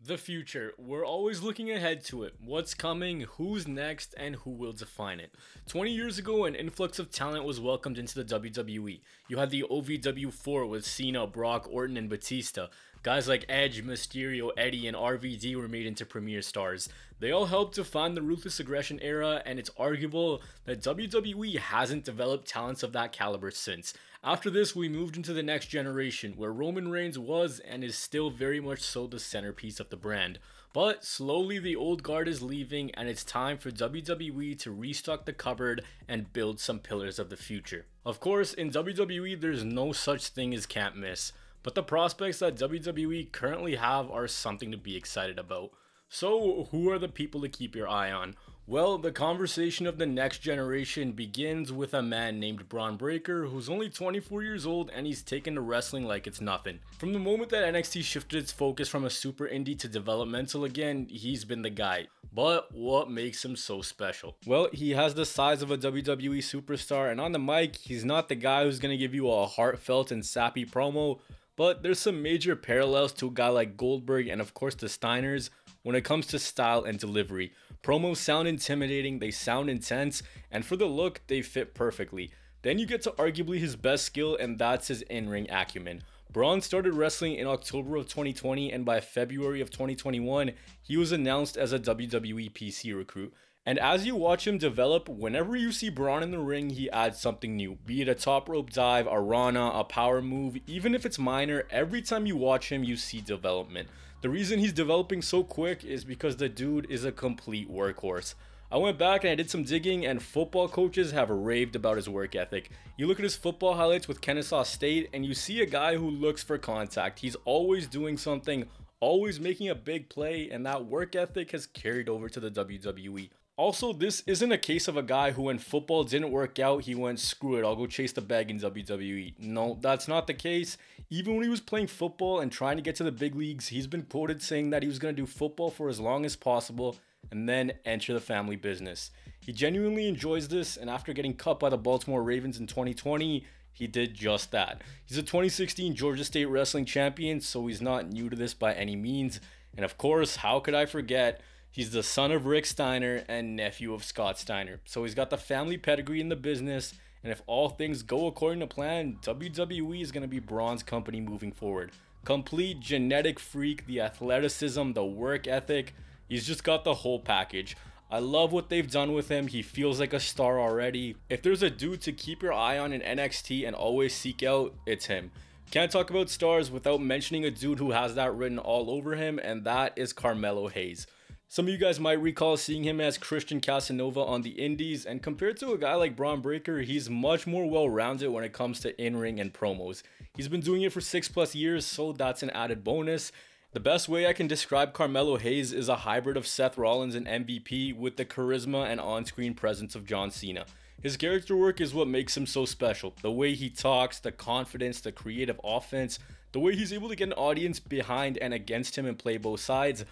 The future. We're always looking ahead to it. What's coming, who's next, and who will define it. 20 years ago, an influx of talent was welcomed into the WWE. You had the OVW4 with Cena, Brock, Orton, and Batista. Guys like Edge, Mysterio, Eddie, and RVD were made into premier stars. They all helped define the Ruthless Aggression era, and it's arguable that WWE hasn't developed talents of that caliber since. After this, we moved into the next generation, where Roman Reigns was and is still very much so the centerpiece of the brand. But slowly the old guard is leaving, and it's time for WWE to restock the cupboard and build some pillars of the future. Of course, in WWE there's no such thing as can't miss, but the prospects that WWE currently have are something to be excited about. So who are the people to keep your eye on? Well, the conversation of the next generation begins with a man named Braun Breaker, who's only 24 years old and he's taken to wrestling like it's nothing. From the moment that NXT shifted its focus from a super indie to developmental again, he's been the guy. But what makes him so special? Well, he has the size of a WWE superstar, and on the mic, he's not the guy who's gonna give you a heartfelt and sappy promo, but there's some major parallels to a guy like Goldberg and of course the Steiners when it comes to style and delivery. Promos sound intimidating, they sound intense, and for the look, they fit perfectly. Then you get to arguably his best skill, and that's his in-ring acumen. Braun started wrestling in October of 2020, and by February of 2021, he was announced as a WWE PC recruit. And as you watch him develop, whenever you see Braun in the ring, he adds something new. Be it a top rope dive, a Rana, a power move, even if it's minor, every time you watch him, you see development. The reason he's developing so quick is because the dude is a complete workhorse. I went back and I did some digging, and football coaches have raved about his work ethic. You look at his football highlights with Kennesaw State and you see a guy who looks for contact. He's always doing something, always making a big play, and that work ethic has carried over to the WWE. Also, this isn't a case of a guy who when football didn't work out, he went, screw it, I'll go chase the bag in WWE. No, that's not the case. Even when he was playing football and trying to get to the big leagues, he's been quoted saying that he was going to do football for as long as possible and then enter the family business. He genuinely enjoys this, and after getting cut by the Baltimore Ravens in 2020, he did just that. He's a 2016 Georgia State Wrestling champion, so he's not new to this by any means. And of course, how could I forget, he's the son of Rick Steiner and nephew of Scott Steiner. So he's got the family pedigree in the business, and if all things go according to plan, WWE is going to be Braun's company moving forward. Complete genetic freak, the athleticism, the work ethic, he's just got the whole package. I love what they've done with him. He feels like a star already. If there's a dude to keep your eye on in NXT and always seek out, it's him. Can't talk about stars without mentioning a dude who has that written all over him, and that is Carmelo Hayes. Some of you guys might recall seeing him as Christian Casanova on the indies, and compared to a guy like Braun Breaker, he's much more well-rounded when it comes to in-ring and promos. He's been doing it for 6+ years, so that's an added bonus. The best way I can describe Carmelo Hayes is a hybrid of Seth Rollins and MVP with the charisma and on-screen presence of John Cena. His character work is what makes him so special. The way he talks, the confidence, the creative offense, the way he's able to get an audience behind and against him and play both sides.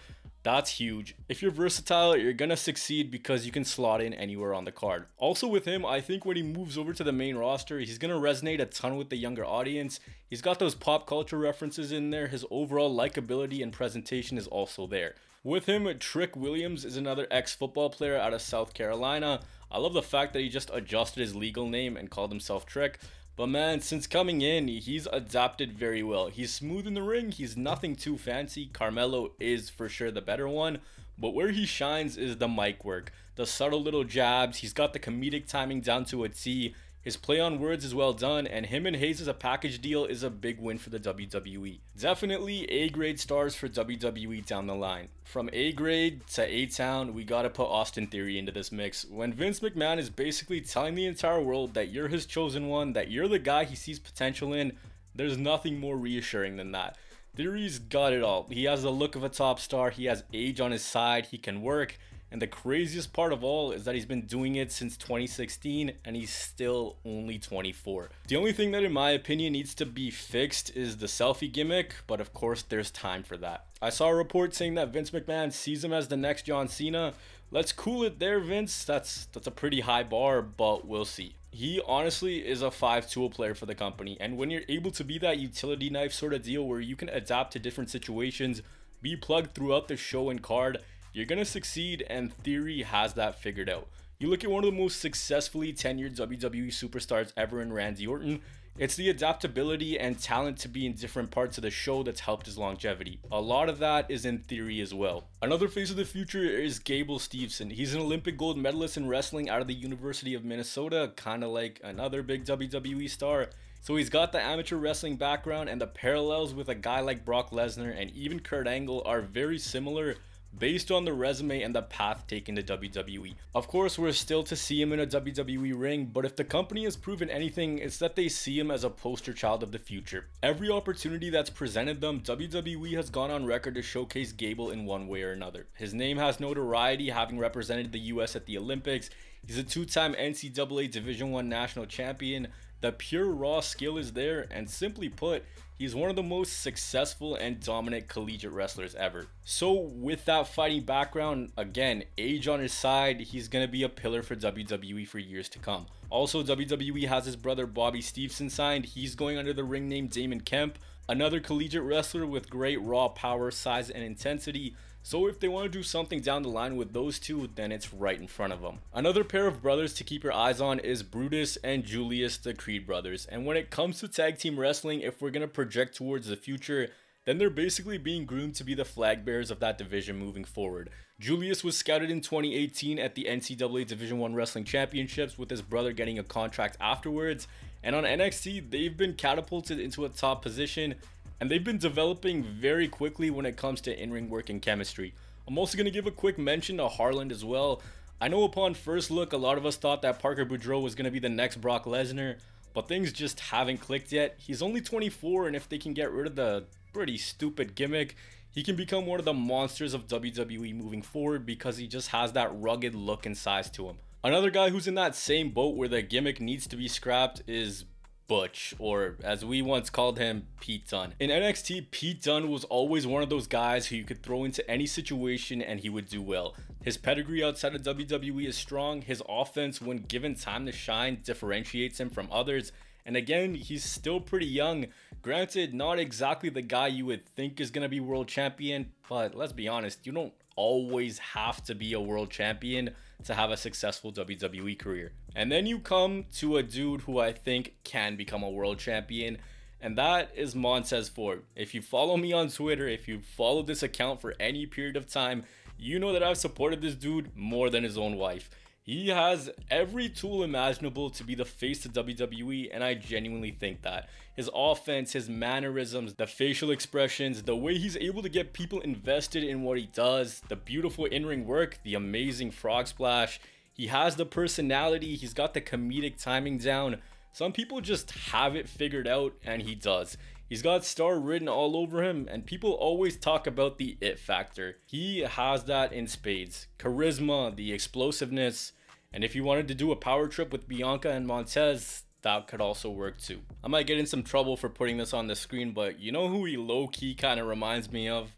That's huge. If you're versatile, you're gonna succeed because you can slot in anywhere on the card. Also with him, I think when he moves over to the main roster, he's gonna resonate a ton with the younger audience. He's got those pop culture references in there. His overall likability and presentation is also there. With him, Trick Williams is another ex-football player out of South Carolina. I love the fact that he just adjusted his legal name and called himself Trick. But man, since coming in, he's adapted very well. He's smooth in the ring, he's nothing too fancy. Carmelo is for sure the better one, but where he shines is the mic work. The subtle little jabs, he's got the comedic timing down to a T. His play on words is well done, and him and Hayes as a package deal is a big win for the WWE. Definitely A-grade stars for WWE down the line. From A-grade to A-Town, we gotta put Austin Theory into this mix. When Vince McMahon is basically telling the entire world that you're his chosen one, that you're the guy he sees potential in, there's nothing more reassuring than that. Theory's got it all. He has the look of a top star, he has age on his side, he can work. And the craziest part of all is that he's been doing it since 2016 and he's still only 24. The only thing that in my opinion needs to be fixed is the selfie gimmick, but of course there's time for that. I saw a report saying that Vince McMahon sees him as the next John Cena. Let's cool it there, Vince. That's a pretty high bar, but we'll see. He honestly is a 5-tool player for the company, and when you're able to be that utility knife sort of deal where you can adapt to different situations, be plugged throughout the show and card, you're gonna succeed, and Theory has that figured out. You look at one of the most successfully tenured WWE superstars ever in Randy Orton, it's the adaptability and talent to be in different parts of the show that's helped his longevity. A lot of that is in Theory as well. Another face of the future is Gable Steveson. He's an Olympic gold medalist in wrestling out of the University of Minnesota, kind of like another big WWE star. So he's got the amateur wrestling background, and the parallels with a guy like Brock Lesnar and even Kurt Angle are very similar based on the resume and the path taken to WWE. Of course, we're still to see him in a WWE ring, but if the company has proven anything, it's that they see him as a poster child of the future. Every opportunity that's presented them, WWE has gone on record to showcase Gable in one way or another. His name has notoriety, having represented the US at the Olympics. He's a two-time NCAA Division I national champion. The pure raw skill is there, and simply put, he's one of the most successful and dominant collegiate wrestlers ever. So with that fighting background, again, age on his side, he's going to be a pillar for WWE for years to come. Also, WWE has his brother Bobby Stevenson signed. He's going under the ring name Damon Kemp, another collegiate wrestler with great raw power, size, and intensity. So if they want to do something down the line with those two, then it's right in front of them. Another pair of brothers to keep your eyes on is Brutus and Julius, the Creed brothers. And when it comes to tag team wrestling, if we're going to project towards the future, then they're basically being groomed to be the flag bearers of that division moving forward. Julius was scouted in 2018 at the NCAA Division I Wrestling Championships, with his brother getting a contract afterwards. And on NXT, they've been catapulted into a top position, and they've been developing very quickly when it comes to in-ring work and chemistry. I'm also going to give a quick mention to Harland as well. I know upon first look, a lot of us thought that Parker Boudreaux was going to be the next Brock Lesnar, but things just haven't clicked yet. He's only 24, and if they can get rid of the pretty stupid gimmick, he can become one of the monsters of WWE moving forward, because he just has that rugged look and size to him. Another guy who's in that same boat where the gimmick needs to be scrapped is Butch, or as we once called him, Pete Dunne. In NXT, Pete Dunne was always one of those guys who you could throw into any situation and he would do well. His pedigree outside of WWE is strong. His offense, when given time to shine, differentiates him from others. And again, he's still pretty young. Granted, not exactly the guy you would think is going to be world champion, but let's be honest, you don't always have to be a world champion to have a successful WWE career. And then you come to a dude who I think can become a world champion, and that is Montez Ford. If you follow me on Twitter, if you follow this account for any period of time, you know that I've supported this dude more than his own wife. He has every tool imaginable to be the face of WWE, and I genuinely think that. His offense, his mannerisms, the facial expressions, the way he's able to get people invested in what he does, the beautiful in-ring work, the amazing frog splash. He has the personality, he's got the comedic timing down. Some people just have it figured out, and he does. He's got star written all over him, and people always talk about the it factor. He has that in spades. Charisma, the explosiveness, and if you wanted to do a power trip with Bianca and Montez, that could also work too. I might get in some trouble for putting this on the screen, but you know who he low-key kind of reminds me of?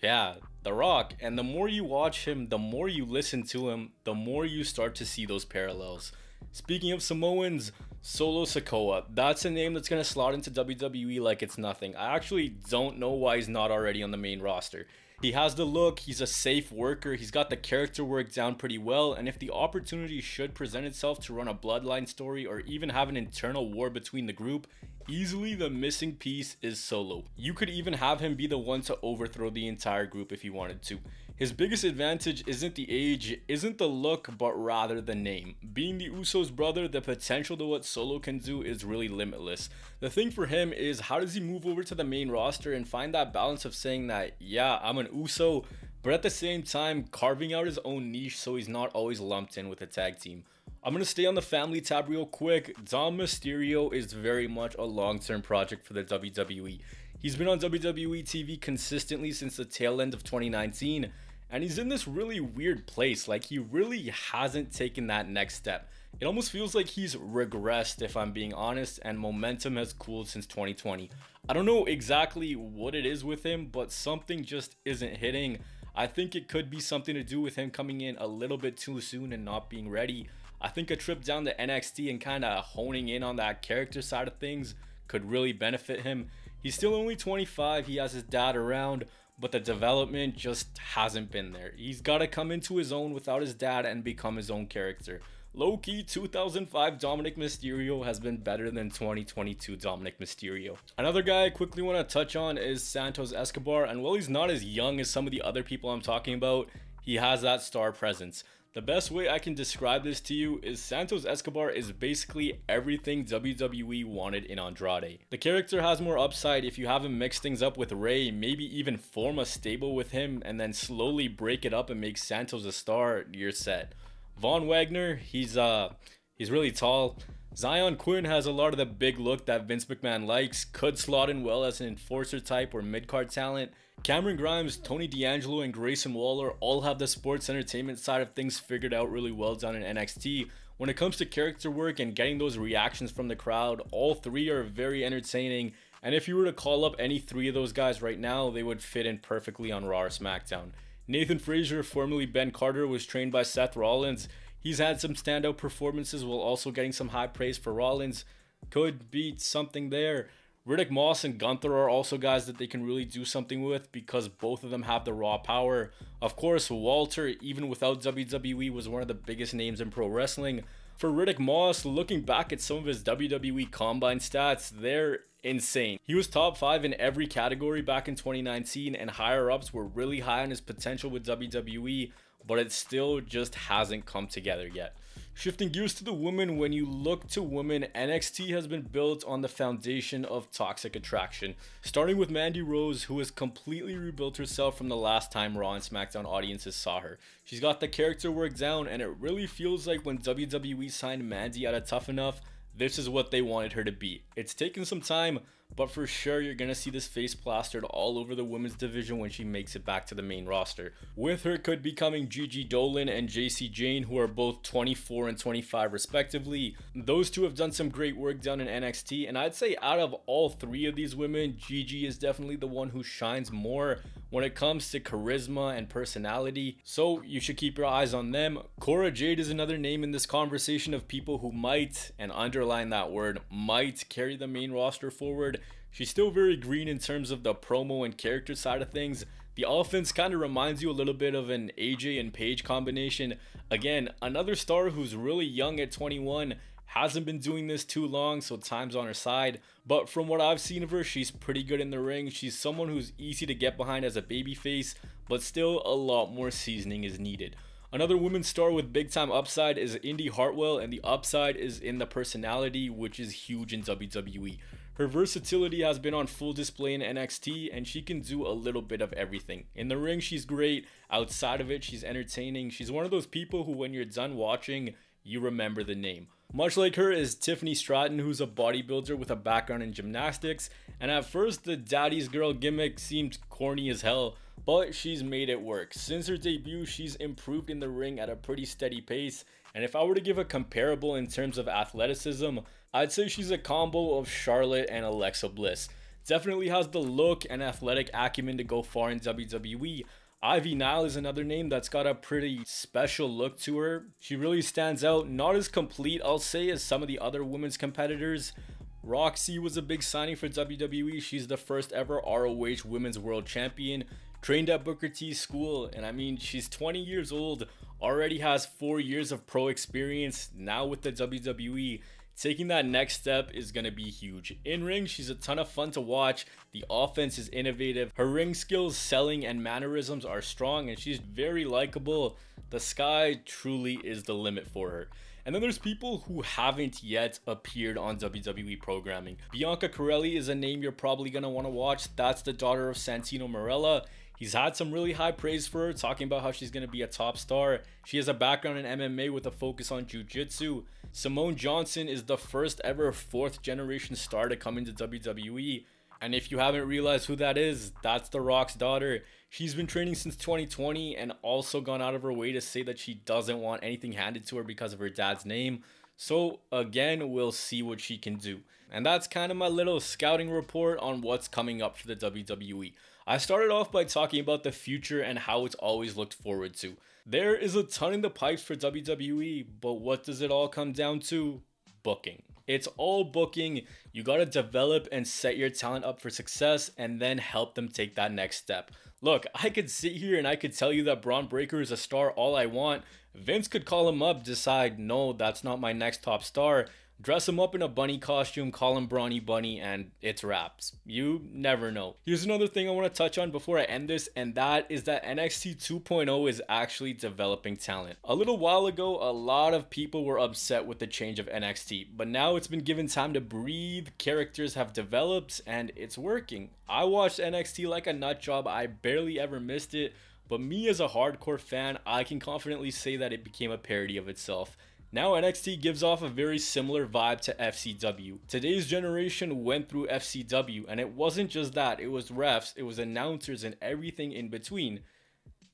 Yeah, The Rock. And the more you watch him, the more you listen to him, the more you start to see those parallels. Speaking of Samoans, Solo Sikoa. That's a name that's going to slot into WWE like it's nothing. I actually don't know why he's not already on the main roster. He has the look, he's a safe worker, he's got the character work down pretty well, and if the opportunity should present itself to run a bloodline story or even have an internal war between the group, easily the missing piece is Solo. You could even have him be the one to overthrow the entire group if he wanted to. His biggest advantage isn't the age, isn't the look, but rather the name. Being the Usos' brother, the potential to what Solo can do is really limitless. The thing for him is, how does he move over to the main roster and find that balance of saying that, yeah, I'm an Uso, but at the same time carving out his own niche so he's not always lumped in with a tag team. I'm going to stay on the family tab real quick. Dom Mysterio is very much a long-term project for the WWE. He's been on WWE TV consistently since the tail end of 2019, and he's in this really weird place. Like, he really hasn't taken that next step. It almost feels like he's regressed, if I'm being honest, and momentum has cooled since 2020. I don't know exactly what it is with him, but something just isn't hitting. I think it could be something to do with him coming in a little bit too soon and not being ready. I think a trip down to NXT and kind of honing in on that character side of things could really benefit him. He's still only 25, he has his dad around, but the development just hasn't been there. He's got to come into his own without his dad and become his own character. Low-key, 2005 Dominic Mysterio has been better than 2022 Dominic Mysterio. Another guy I quickly want to touch on is Santos Escobar, and while he's not as young as some of the other people I'm talking about, he has that star presence. The best way I can describe this to you is Santos Escobar is basically everything WWE wanted in Andrade. The character has more upside if you have him mix things up with Rey, maybe even form a stable with him and then slowly break it up and make Santos a star, you're set. Von Wagner, he's really tall. Zion Quinn has a lot of the big look that Vince McMahon likes, could slot in well as an enforcer type or mid-card talent. Cameron Grimes, Tony D'Angelo, and Grayson Waller all have the sports entertainment side of things figured out really well down in NXT. When it comes to character work and getting those reactions from the crowd, all three are very entertaining, and if you were to call up any three of those guys right now, they would fit in perfectly on Raw or SmackDown. Nathan Frazier, formerly Ben Carter, was trained by Seth Rollins. He's had some standout performances while also getting some high praise for Rollins. Could be something there. Riddick Moss and Gunther are also guys that they can really do something with because both of them have the raw power. Of course, Walter, even without WWE, was one of the biggest names in pro wrestling. For Riddick Moss, looking back at some of his WWE Combine stats, they're insane. He was top 5 in every category back in 2019, and higher ups were really high on his potential with WWE, but it still just hasn't come together yet. Shifting gears to the women, when you look to women, NXT has been built on the foundation of toxic attraction. Starting with Mandy Rose, who has completely rebuilt herself from the last time Raw and SmackDown audiences saw her. She's got the character work down, and it really feels like when WWE signed Mandy out of Tough Enough, this is what they wanted her to be. It's taken some time, but for sure you're gonna see this face plastered all over the women's division when she makes it back to the main roster. With her could be coming Gigi Dolan and JC Jane, who are both 24 and 25 respectively. Those two have done some great work down in NXT, and I'd say out of all three of these women, Gigi is definitely the one who shines more when it comes to charisma and personality, so you should keep your eyes on them. Cora Jade is another name in this conversation of people who might, and underline that word, might carry the main roster forward. She's still very green in terms of the promo and character side of things. The offense kind of reminds you a little bit of an AJ and Paige combination. Again, another star who's really young at 21, hasn't been doing this too long, so time's on her side. But from what I've seen of her, she's pretty good in the ring. She's someone who's easy to get behind as a babyface, but still a lot more seasoning is needed. Another women's star with big time upside is Indy Hartwell, and the upside is in the personality, which is huge in WWE. Her versatility has been on full display in NXT, and she can do a little bit of everything. In the ring, she's great. Outside of it, she's entertaining. She's one of those people who, when you're done watching, you remember the name. Much like her is Tiffany Stratton, who's a bodybuilder with a background in gymnastics, and at first the daddy's girl gimmick seemed corny as hell, but she's made it work. Since her debut, she's improved in the ring at a pretty steady pace, and if I were to give a comparable in terms of athleticism, I'd say she's a combo of Charlotte and Alexa Bliss. Definitely has the look and athletic acumen to go far in WWE. Ivy Nile is another name that's got a pretty special look to her. She really stands out, not as complete I'll say as some of the other women's competitors. Roxy was a big signing for WWE. She's the first ever ROH Women's World Champion, trained at Booker T's school, and I mean, she's 20 years old, already has 4 years of pro experience, now with the WWE. Taking that next step is going to be huge. In ring, she's a ton of fun to watch. The offense is innovative. Her ring skills, selling, and mannerisms are strong, and she's very likable. The sky truly is the limit for her. And then there's people who haven't yet appeared on WWE programming. Bianca Belair is a name you're probably going to want to watch. That's the daughter of Santino Marella. He's had some really high praise for her, talking about how she's going to be a top star. She has a background in MMA with a focus on jiu-jitsu. Simone Johnson is the first ever 4th generation star to come into WWE. And if you haven't realized who that is, that's The Rock's daughter. She's been training since 2020 and also gone out of her way to say that she doesn't want anything handed to her because of her dad's name. So again, we'll see what she can do. And that's kind of my little scouting report on what's coming up for the WWE. I started off by talking about the future and how it's always looked forward to. There is a ton in the pipes for WWE, but what does it all come down to? Booking. It's all booking. You got to develop and set your talent up for success and then help them take that next step. Look, I could sit here and I could tell you that Braun Breaker is a star all I want. Vince could call him up, decide, no, that's not my next top star, dress him up in a bunny costume, call him Brawny Bunny, and it's wraps. You never know. Here's another thing I want to touch on before I end this, and that is that NXT 2.0 is actually developing talent. A little while ago, a lot of people were upset with the change of NXT, but now it's been given time to breathe, characters have developed, and it's working. I watched NXT like a nut job, I barely ever missed it, but me as a hardcore fan, I can confidently say that it became a parody of itself. Now NXT gives off a very similar vibe to FCW. Today's generation went through FCW, and it wasn't just that, it was refs, it was announcers, and everything in between.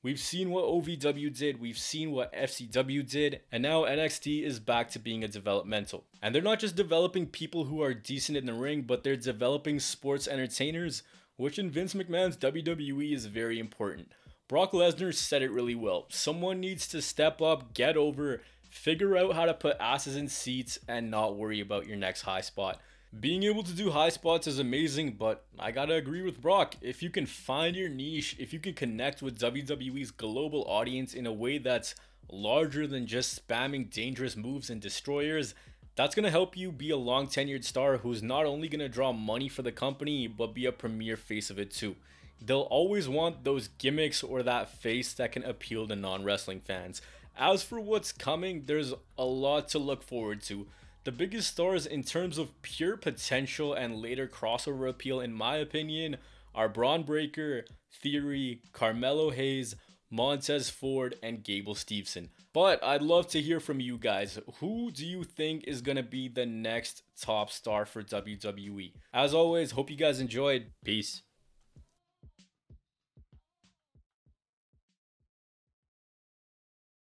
We've seen what OVW did, we've seen what FCW did, and now NXT is back to being a developmental. And they're not just developing people who are decent in the ring, but they're developing sports entertainers, which in Vince McMahon's WWE is very important. Brock Lesnar said it really well. Someone needs to step up, get over, figure out how to put asses in seats, and not worry about your next high spot. Being able to do high spots is amazing, but I gotta agree with Brock. If you can find your niche, if you can connect with WWE's global audience in a way that's larger than just spamming dangerous moves and destroyers, that's going to help you be a long tenured star who's not only going to draw money for the company, but be a premier face of it too. They'll always want those gimmicks or that face that can appeal to non-wrestling fans. As for what's coming, there's a lot to look forward to. The biggest stars in terms of pure potential and later crossover appeal, in my opinion, are Braun Breaker, Theory, Carmelo Hayes, Montez Ford, and Gable Steveson. But I'd love to hear from you guys. Who do you think is going to be the next top star for WWE? As always, hope you guys enjoyed. Peace.